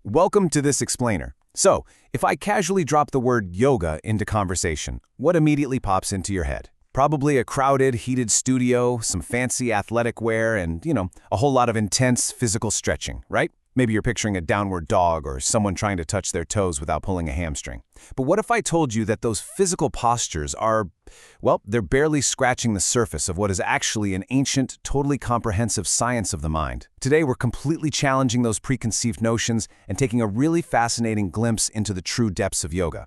Welcome to this explainer. So, if I casually drop the word yoga into conversation, what immediately pops into your head? Probably a crowded, heated studio, some fancy athletic wear, and, a whole lot of intense physical stretching, right? Maybe you're picturing a downward dog or someone trying to touch their toes without pulling a hamstring. But what if I told you that those physical postures are, well, they're barely scratching the surface of what is actually an ancient, totally comprehensive science of the mind? Today, we're completely challenging those preconceived notions and taking a really fascinating glimpse into the true depths of yoga.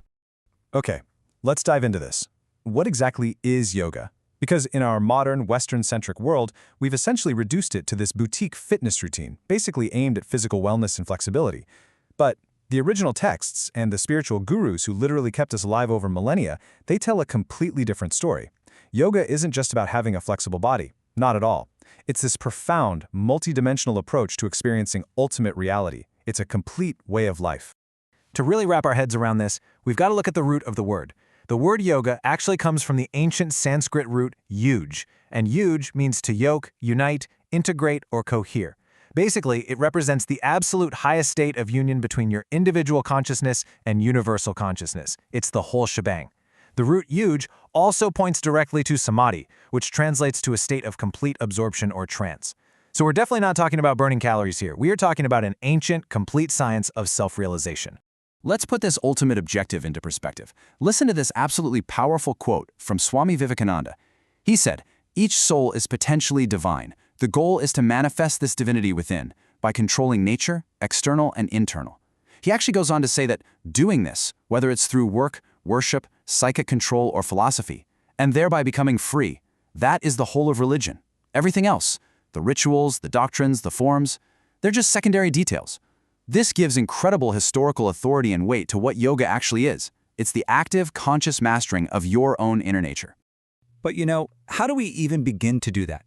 Okay, let's dive into this. What exactly is yoga? Because in our modern, Western-centric world, we've essentially reduced it to this boutique fitness routine, basically aimed at physical wellness and flexibility. But the original texts and the spiritual gurus who literally kept us alive over millennia, they tell a completely different story. Yoga isn't just about having a flexible body. Not at all. It's this profound, multidimensional approach to experiencing ultimate reality. It's a complete way of life. To really wrap our heads around this, we've got to look at the root of the word. The word yoga actually comes from the ancient Sanskrit root yuj, and yuj means to yoke, unite, integrate, or cohere. Basically, it represents the absolute highest state of union between your individual consciousness and universal consciousness. It's the whole shebang. The root yuj also points directly to samadhi, which translates to a state of complete absorption or trance. So we're definitely not talking about burning calories here. We are talking about an ancient, complete science of self-realization. Let's put this ultimate objective into perspective. Listen to this absolutely powerful quote from Swami Vivekananda. He said, "Each soul is potentially divine. The goal is to manifest this divinity within by controlling nature, external and internal." He actually goes on to say that doing this, whether it's through work, worship, psychic control, or philosophy, and thereby becoming free, that is the whole of religion. Everything else, the rituals, the doctrines, the forms, they're just secondary details. This gives incredible historical authority and weight to what yoga actually is. It's the active, conscious mastering of your own inner nature. But how do we even begin to do that?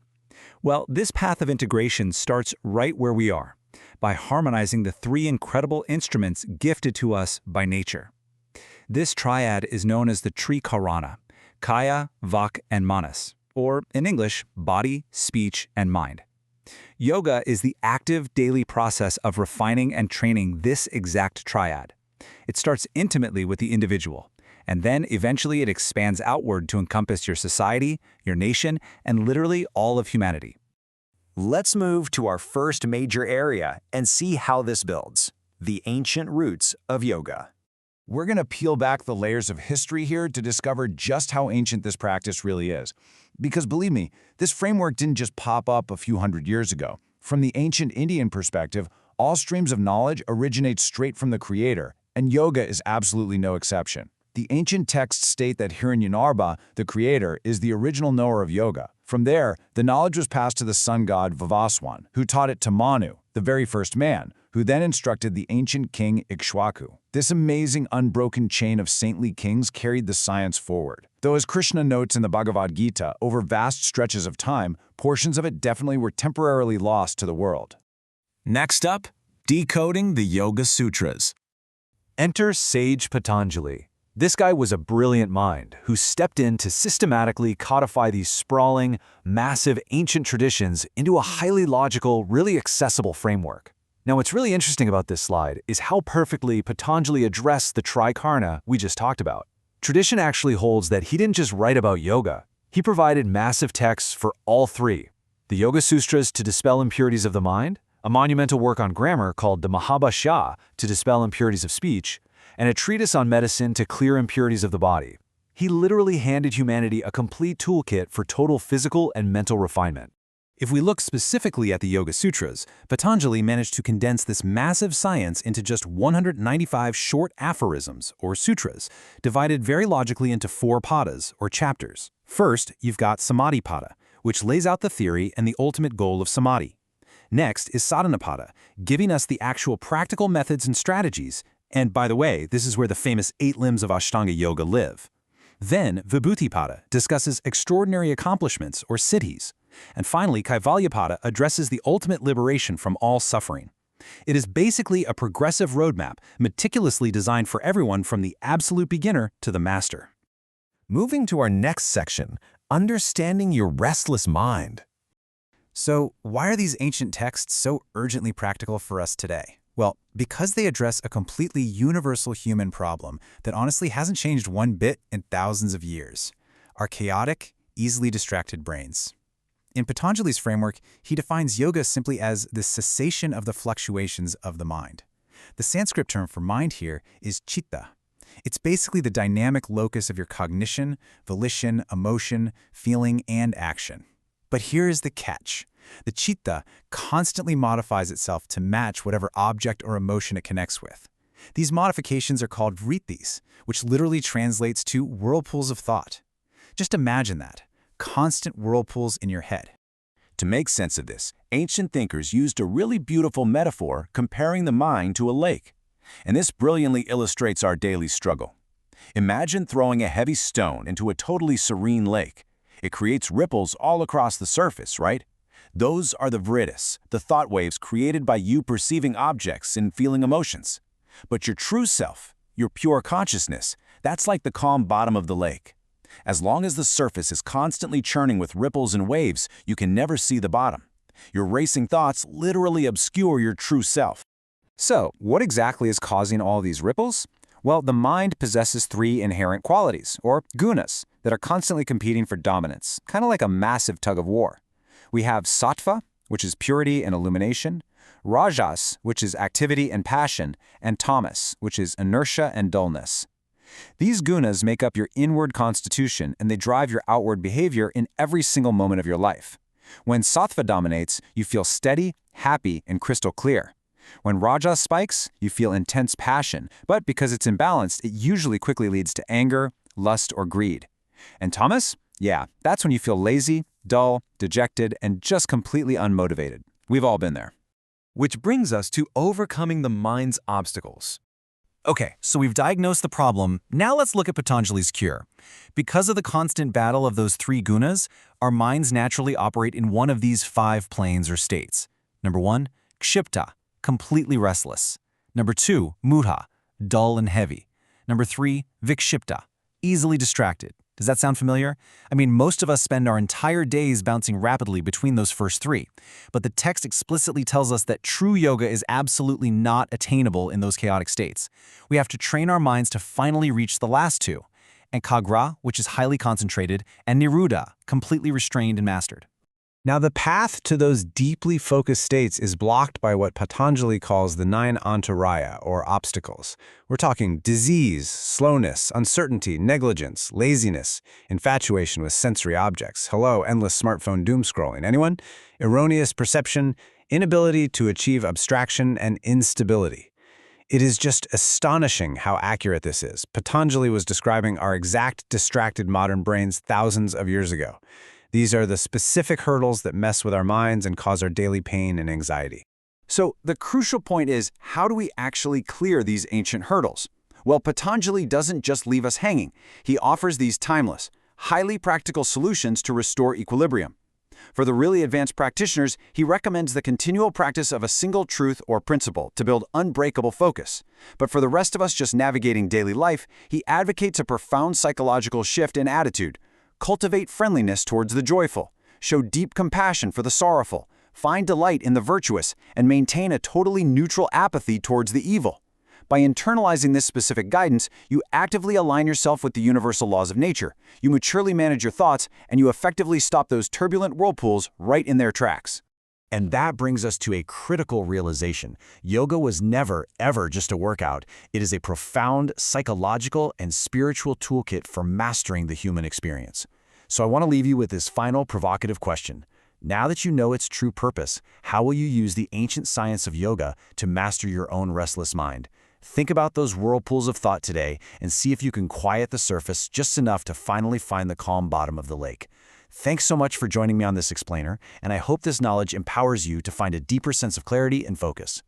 Well, this path of integration starts right where we are, by harmonizing the three incredible instruments gifted to us by nature. This triad is known as the Trikarana, Kaya, Vak, and Manas, or in English, body, speech, and mind. Yoga is the active daily process of refining and training this exact triad. It starts intimately with the individual, and then eventually it expands outward to encompass your society, your nation, and literally all of humanity. Let's move to our first major area and see how this builds: the ancient roots of yoga. We're going to peel back the layers of history here to discover just how ancient this practice really is. Because believe me, this framework didn't just pop up a few hundred years ago. From the ancient Indian perspective, all streams of knowledge originate straight from the Creator, and yoga is absolutely no exception. The ancient texts state that Hiranyanarbha, the Creator, is the original knower of yoga. From there, the knowledge was passed to the sun god Vivaswan, who taught it to Manu, the very first man, who then instructed the ancient king Ikshwaku. This amazing, unbroken chain of saintly kings carried the science forward. Though as Krishna notes in the Bhagavad Gita, over vast stretches of time, portions of it definitely were temporarily lost to the world. Next up, decoding the Yoga Sutras. Enter Sage Patanjali. This guy was a brilliant mind who stepped in to systematically codify these sprawling, massive ancient traditions into a highly logical, really accessible framework. Now, what's really interesting about this slide is how perfectly Patanjali addressed the Trikarna we just talked about. Tradition actually holds that he didn't just write about yoga. He provided massive texts for all three: the Yoga Sutras to dispel impurities of the mind, a monumental work on grammar called the Mahabhashya to dispel impurities of speech, and a treatise on medicine to clear impurities of the body. He literally handed humanity a complete toolkit for total physical and mental refinement. If we look specifically at the Yoga Sutras, Patanjali managed to condense this massive science into just 195 short aphorisms, or sutras, divided very logically into 4 padas, or chapters. First, you've got Samadhi Pada, which lays out the theory and the ultimate goal of samadhi. Next is Sadhana Pada, giving us the actual practical methods and strategies. And by the way, this is where the famous 8 limbs of Ashtanga Yoga live. Then, Vibhuti Pada discusses extraordinary accomplishments, or siddhis. And finally, Kaivalya Pada addresses the ultimate liberation from all suffering. It is basically a progressive roadmap, meticulously designed for everyone from the absolute beginner to the master. Moving to our next section, understanding your restless mind. So, why are these ancient texts so urgently practical for us today? Well, because they address a completely universal human problem that honestly hasn't changed one bit in thousands of years. Our chaotic, easily distracted brains. In Patanjali's framework, he defines yoga simply as the cessation of the fluctuations of the mind. The Sanskrit term for mind here is chitta. It's basically the dynamic locus of your cognition, volition, emotion, feeling, and action. But here is the catch. The chitta constantly modifies itself to match whatever object or emotion it connects with. These modifications are called vrittis, which literally translates to whirlpools of thought. Just imagine that. Constant whirlpools in your head. To make sense of this, ancient thinkers used a really beautiful metaphor comparing the mind to a lake. And this brilliantly illustrates our daily struggle. Imagine throwing a heavy stone into a totally serene lake. It creates ripples all across the surface, right? Those are the vrittis, the thought waves created by you perceiving objects and feeling emotions. But your true self, your pure consciousness, that's like the calm bottom of the lake. As long as the surface is constantly churning with ripples and waves, you can never see the bottom. Your racing thoughts literally obscure your true self. So, what exactly is causing all these ripples? Well, the mind possesses three inherent qualities, or gunas, that are constantly competing for dominance, kind of like a massive tug of war. We have sattva, which is purity and illumination, rajas, which is activity and passion, and tamas, which is inertia and dullness. These gunas make up your inward constitution and they drive your outward behavior in every single moment of your life. When sattva dominates, you feel steady, happy, and crystal clear. When rajas spikes, you feel intense passion, but because it's imbalanced, it usually quickly leads to anger, lust, or greed. And tamas? Yeah, that's when you feel lazy, dull, dejected, and just completely unmotivated. We've all been there. Which brings us to overcoming the mind's obstacles. Okay, so we've diagnosed the problem. Now let's look at Patanjali's cure. Because of the constant battle of those three gunas, our minds naturally operate in one of these 5 planes or states. Number 1, kshipta, completely restless. Number 2, mudha, dull and heavy. Number 3, vikshipta, easily distracted. Does that sound familiar? I mean, most of us spend our entire days bouncing rapidly between those first 3. But the text explicitly tells us that true yoga is absolutely not attainable in those chaotic states. We have to train our minds to finally reach the last 2. Ekagra, which is highly concentrated, and niruddha, completely restrained and mastered. Now, the path to those deeply focused states is blocked by what Patanjali calls the 9 antaraya, or obstacles. We're talking disease, slowness, uncertainty, negligence, laziness, infatuation with sensory objects, hello, endless smartphone doom scrolling. Anyone? Erroneous perception, inability to achieve abstraction, and instability. It is just astonishing how accurate this is. Patanjali was describing our exact distracted modern brains thousands of years ago. These are the specific hurdles that mess with our minds and cause our daily pain and anxiety. So the crucial point is, how do we actually clear these ancient hurdles? Well, Patanjali doesn't just leave us hanging. He offers these timeless, highly practical solutions to restore equilibrium. For the really advanced practitioners, he recommends the continual practice of a single truth or principle to build unbreakable focus. But for the rest of us just navigating daily life, he advocates a profound psychological shift in attitude. Cultivate friendliness towards the joyful, show deep compassion for the sorrowful, find delight in the virtuous, and maintain a totally neutral apathy towards the evil. By internalizing this specific guidance, you actively align yourself with the universal laws of nature, you maturely manage your thoughts, and you effectively stop those turbulent whirlpools right in their tracks. And that brings us to a critical realization. Yoga was never, ever just a workout. It is a profound psychological and spiritual toolkit for mastering the human experience. So I want to leave you with this final provocative question. Now that you know its true purpose, how will you use the ancient science of yoga to master your own restless mind? Think about those whirlpools of thought today and see if you can quiet the surface just enough to finally find the calm bottom of the lake. Thanks so much for joining me on this explainer, and I hope this knowledge empowers you to find a deeper sense of clarity and focus.